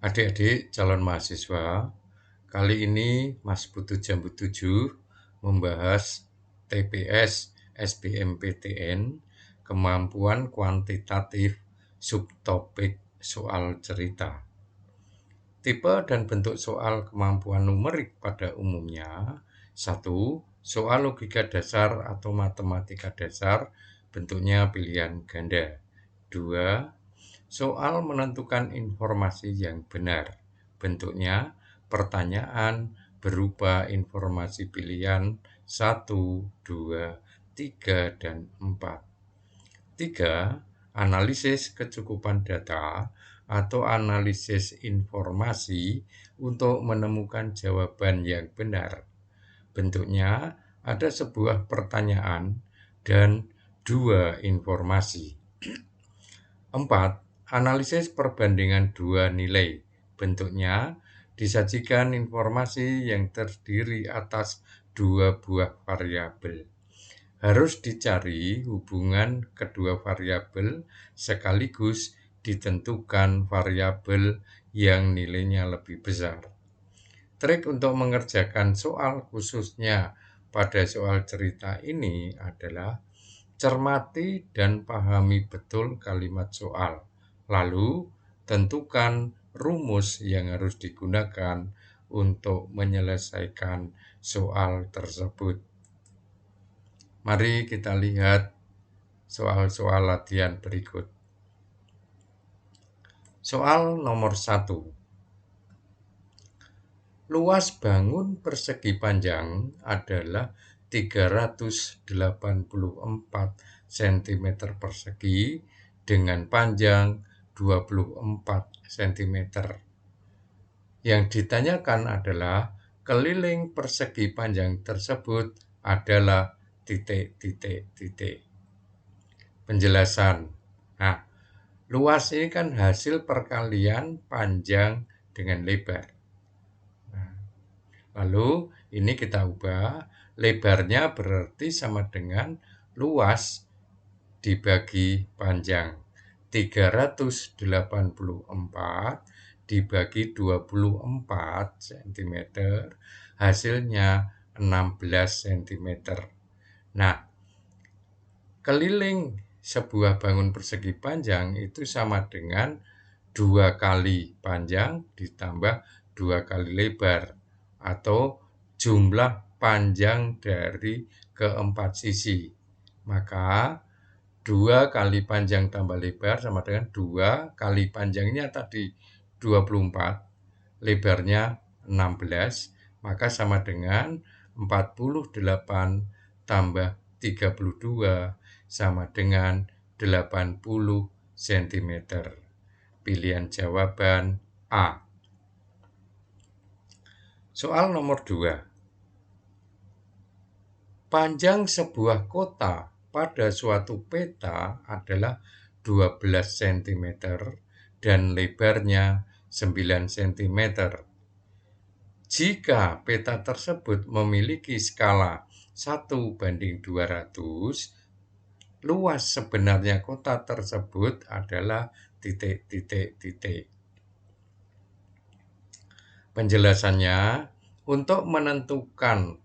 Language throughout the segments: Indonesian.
Adik-adik calon mahasiswa, kali ini Mas Putu Jambu 7 membahas TPS SBMPTN kemampuan kuantitatif subtopik soal cerita. Tipe dan bentuk soal kemampuan numerik pada umumnya: 1. Soal logika dasar atau matematika dasar, bentuknya pilihan ganda. 2. Soal menentukan informasi yang benar, bentuknya pertanyaan berupa informasi pilihan 1, 2, 3, dan 4. 3. Analisis kecukupan data atau analisis informasi untuk menemukan jawaban yang benar. Bentuknya ada sebuah pertanyaan dan 2 informasi. 4. Analisis perbandingan 2 nilai. Bentuknya disajikan informasi yang terdiri atas 2 buah variabel. Harus dicari hubungan kedua variabel sekaligus ditentukan variabel yang nilainya lebih besar. Trik untuk mengerjakan soal khususnya pada soal cerita ini adalah cermati dan pahami betul kalimat soal, lalu tentukan rumus yang harus digunakan untuk menyelesaikan soal tersebut. Mari kita lihat soal-soal latihan berikut. Soal nomor 1. Luas bangun persegi panjang adalah 384 cm persegi dengan panjang 24 cm. Yang ditanyakan adalah keliling persegi panjang tersebut adalah titik. Penjelasan. Nah, luas ini kan hasil perkalian panjang dengan lebar. Lalu ini kita ubah, lebarnya berarti sama dengan luas dibagi panjang. 384 dibagi 24 cm, hasilnya 16 cm. Nah, keliling sebuah bangun persegi panjang itu sama dengan 2 kali panjang ditambah 2 kali lebar, atau jumlah panjang dari keempat sisi. Maka 2 kali panjang tambah lebar sama dengan 2 kali panjangnya tadi 24, lebarnya 16, maka sama dengan 48 tambah 32 sama dengan 80 cm. Pilihan jawaban A. Soal nomor 2. Panjang sebuah kota pada suatu peta adalah 12 cm dan lebarnya 9 cm. Jika peta tersebut memiliki skala 1:200, luas sebenarnya kota tersebut adalah titik. Penjelasannya, untuk menentukan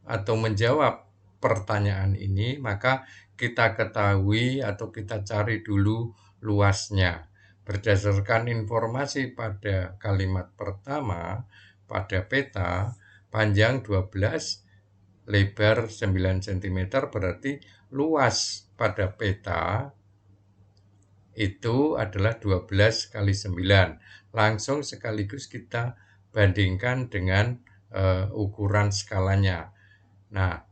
atau menjawab pertanyaan ini, maka kita ketahui atau kita cari dulu luasnya. Berdasarkan informasi pada kalimat pertama, pada peta, panjang 12, lebar 9 cm, berarti luas pada peta itu adalah 12 kali 9. Langsung sekaligus kita bandingkan dengan ukuran skalanya. Nah,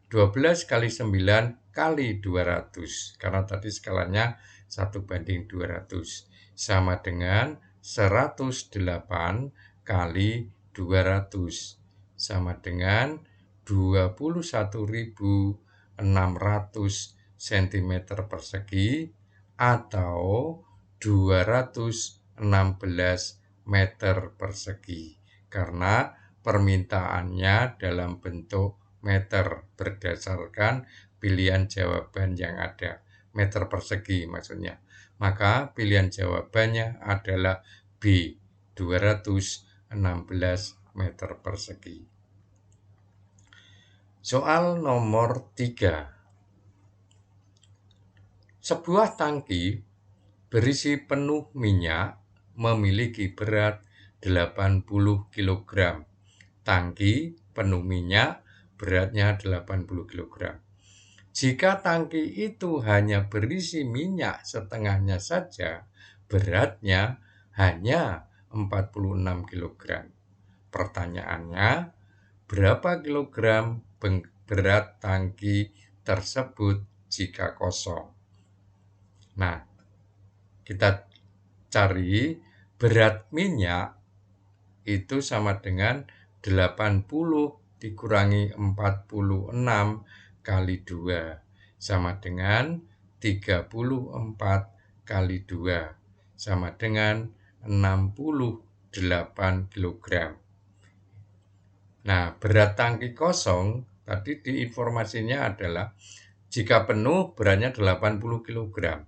12 kali 9 kali 200, karena tadi skalanya 1:200, sama dengan 108 kali 200, sama dengan 21.600 cm persegi atau 216 meter persegi, karena permintaannya dalam bentuk meter berdasarkan pilihan jawaban yang ada. meter persegi maksudnya. Maka pilihan jawabannya adalah B, 216 meter persegi. Soal nomor 3. Sebuah tangki berisi penuh minyak memiliki berat 80 kg. Tangki penuh minyak beratnya 80 kg. Jika tangki itu hanya berisi minyak setengahnya saja, beratnya hanya 46 kg. Pertanyaannya, berapa kilogram berat tangki tersebut jika kosong? Nah, kita cari berat minyak itu sama dengan 80 dikurangi 46 kali 2 sama dengan 34 kali 2 sama dengan 68 kg. Nah, berat tangki kosong tadi di informasinya adalah jika penuh beratnya 80 kg.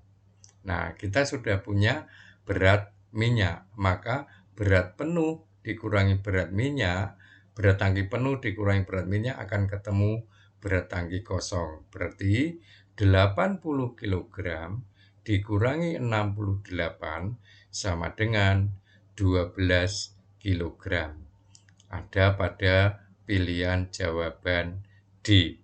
Nah, kita sudah punya berat minyak, maka berat penuh dikurangi berat minyak, berat tangki penuh dikurangi berat minyak akan ketemu berat tangki kosong. Berarti 80 kg dikurangi 68 sama dengan 12 kg. Ada pada pilihan jawaban D.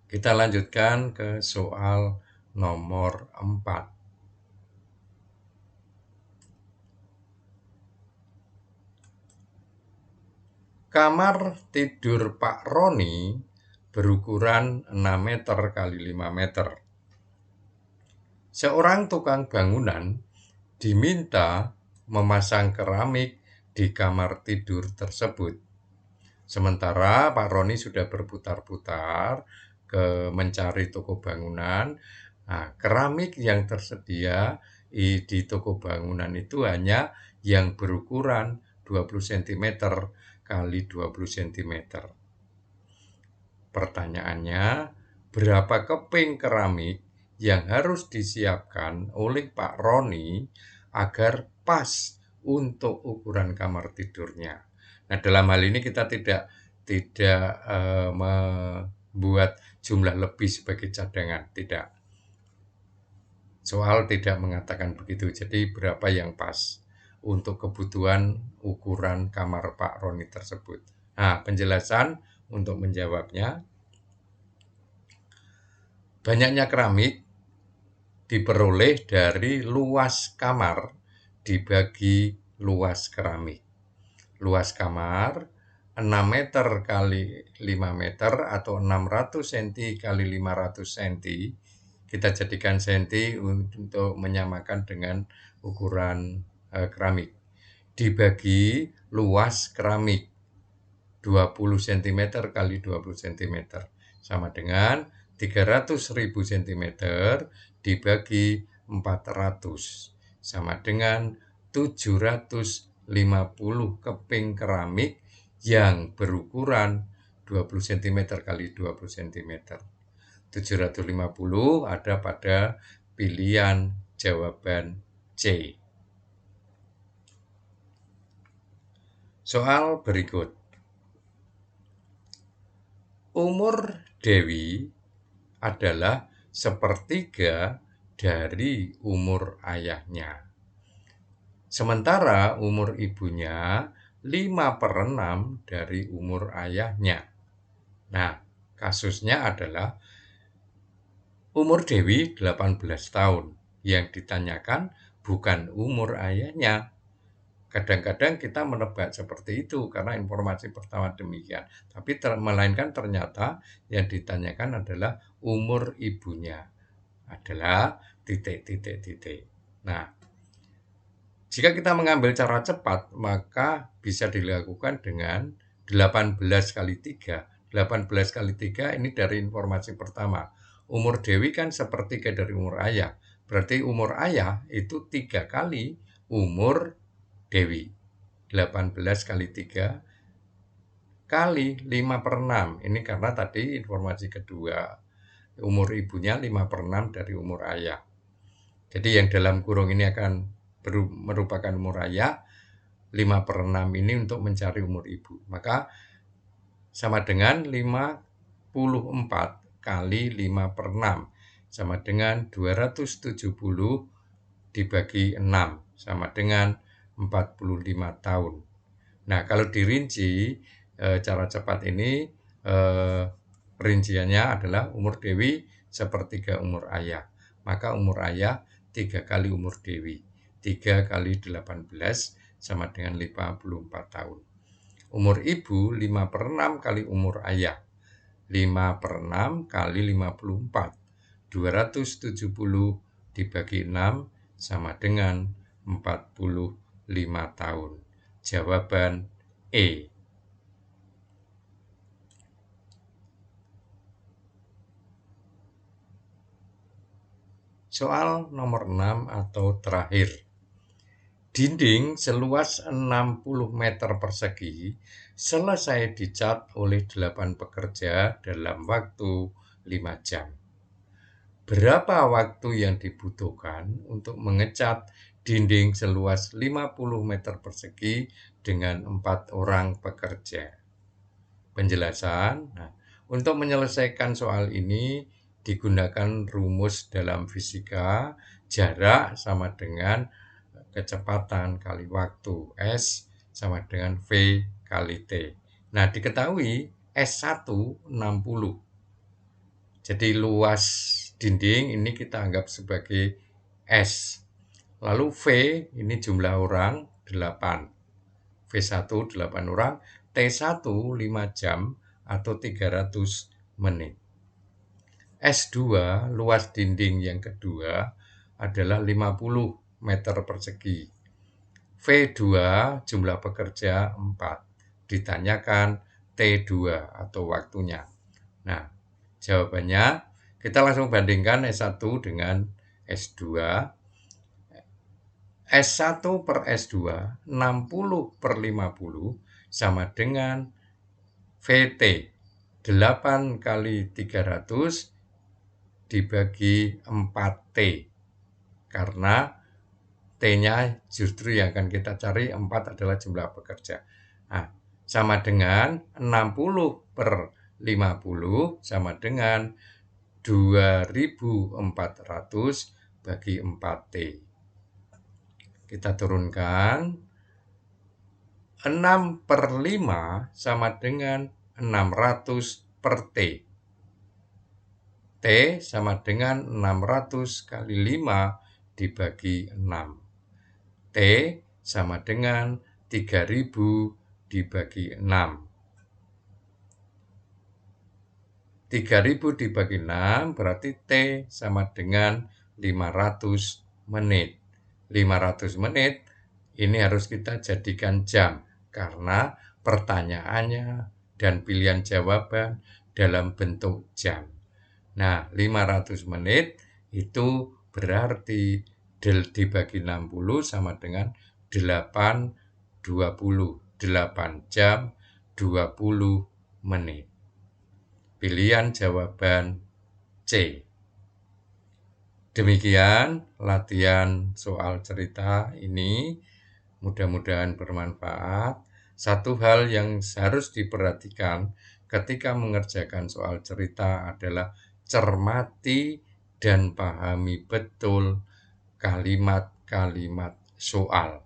Kita lanjutkan ke soal nomor 4. Kamar tidur Pak Roni berukuran 6 meter kali 5 meter. Seorang tukang bangunan diminta memasang keramik di kamar tidur tersebut. Sementara Pak Roni sudah berputar-putar mencari toko bangunan. Nah, keramik yang tersedia di toko bangunan itu hanya yang berukuran 20 cm kali 20 cm. Pertanyaannya, berapa keping keramik yang harus disiapkan oleh Pak Roni agar pas untuk ukuran kamar tidurnya? Nah, dalam hal ini kita tidak membuat jumlah lebih sebagai cadangan, tidak. Soal tidak mengatakan begitu, jadi berapa yang pas untuk kebutuhan ukuran kamar Pak Roni tersebut. Nah, penjelasan untuk menjawabnya, banyaknya keramik diperoleh dari luas kamar dibagi luas keramik. Luas kamar 6 meter kali 5 meter atau 600 cm kali 500 cm. Kita jadikan senti untuk menyamakan dengan ukuran keramik. Dibagi luas keramik 20 cm kali 20 cm sama dengan 300.000 cm dibagi 400 sama dengan 750 keping keramik yang berukuran 20 cm kali 20 cm. 750 ada pada pilihan jawaban C. Soal berikut. Umur Dewi adalah sepertiga dari umur ayahnya. Sementara umur ibunya 5/6 dari umur ayahnya. Nah, kasusnya adalah umur Dewi 18 tahun. Yang ditanyakan bukan umur ayahnya. Kadang-kadang kita menebak seperti itu karena informasi pertama demikian. Tapi melainkan ternyata yang ditanyakan adalah umur ibunya. Adalah titik. Nah, jika kita mengambil cara cepat, maka bisa dilakukan dengan 18 kali 3. 18 kali 3 ini dari informasi pertama. Umur Dewi kan sepertiga dari umur ayah. Berarti umur ayah itu 3 kali umur Dewi. 18 kali 3 kali 5/6. Ini karena tadi informasi kedua. umur ibunya 5/6 dari umur ayah. Jadi yang dalam kurung ini akan merupakan umur ayah, 5/6 ini untuk mencari umur ibu. Maka sama dengan 54 kali 5/6 sama dengan 270 dibagi 6 sama dengan 45 tahun. Nah, kalau dirinci cara cepat ini rinciannya adalah umur Dewi sepertiga umur ayah. Maka umur ayah 3 kali umur Dewi. 3 kali 18 sama dengan 54 tahun. Umur ibu 5/6 kali umur ayah. 5/6 kali 54. 270 dibagi 6 sama dengan 45 tahun. Jawaban E. Soal nomor 6 atau terakhir. Dinding seluas 60 meter persegi selesai dicat oleh 8 pekerja dalam waktu 5 jam. Berapa waktu yang dibutuhkan untuk mengecat dinding seluas 50 meter persegi dengan 4 orang pekerja? Penjelasan. Nah, untuk menyelesaikan soal ini digunakan rumus dalam fisika, jarak sama dengan kecepatan kali waktu, S sama dengan V kali T. Nah, diketahui S1 60. Jadi luas dinding ini kita anggap sebagai S. Lalu V ini jumlah orang 8. V1 8 orang, T1 5 jam atau 300 menit. S2 luas dinding yang kedua adalah 50 meter persegi. V2 jumlah pekerja 4. Ditanyakan T2 atau waktunya. Nah, jawabannya kita langsung bandingkan S1 dengan S2. S1 per S2 60 per 50 sama dengan VT 8 kali 300 dibagi 4T. Karena T-nya justru yang akan kita cari 4 adalah jumlah pekerja. Nah, sama dengan 60 per 50 sama dengan 2400 bagi 4T. Kita turunkan 6 per 5 sama dengan 600 per T. T sama dengan 600 kali 5 dibagi 6. T sama dengan 3000 dibagi 6. 3000 dibagi 6 berarti T sama dengan 500 menit. 500 menit ini harus kita jadikan jam karena pertanyaannya dan pilihan jawaban dalam bentuk jam. Nah, 500 menit itu berarti dibagi 60 sama dengan 8 jam 20 menit. Pilihan jawaban C. Demikian latihan soal cerita ini. Mudah-mudahan bermanfaat. Satu hal yang harus diperhatikan ketika mengerjakan soal cerita adalah cermati dan pahami betul kalimat-kalimat soal.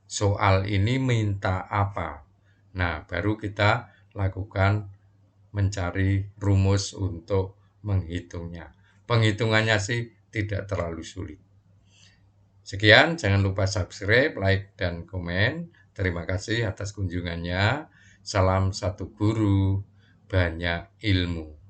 Soal ini minta apa? Nah, baru kita lakukan mencari rumus untuk menghitungnya. Penghitungannya sih tidak terlalu sulit. Sekian, jangan lupa subscribe, like, dan komen. Terima kasih atas kunjungannya. Salam satu guru, banyak ilmu.